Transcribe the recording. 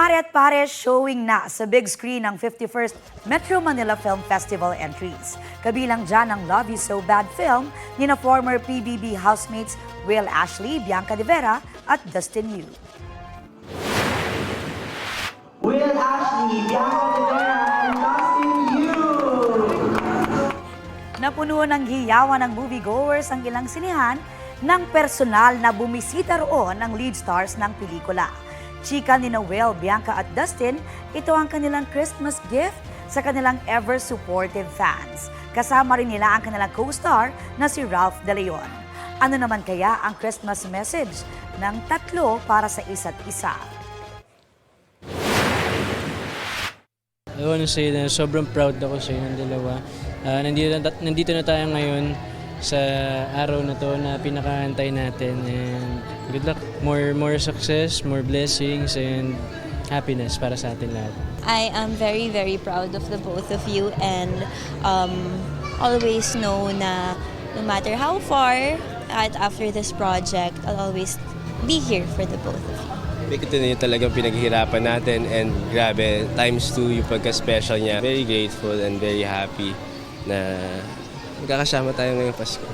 Pare at Pare showing na sa big screen ng 51st Metro Manila Film Festival entries. Kabilang dyan ang Love You So Bad film ni na former PBB housemates Will Ashley, Bianca De Vera at Dustin Yu. Will Ashley, Bianca De Vera, and Dustin Yu! Napuno ng hiyawan ng moviegoers ang ilang sinihan ng personal na bumisita roon ng lead stars ng pelikula. Chika ni Will, Bianca at Dustin, ito ang kanilang Christmas gift sa kanilang ever-supportive fans. Kasama rin nila ang kanilang co-star na si Ralph De Leon. Ano naman kaya ang Christmas message ng tatlo para sa isa't isa? I want to say na sobrang proud ako sa inyong dalawa. Nandito na tayo ngayon sa araw na to na pinakaantay natin, and good luck. More success, more blessings, and happiness para sa atin lahat. I am very, very proud of the both of you, and always know na no matter how far at after this project, I'll always be here for the both of you. Ito na yung talagang pinaghihirapan natin, and grabe, ×2 yung pagka-special niya. Very grateful and very happy na magkakasama tayo ngayong Pasko.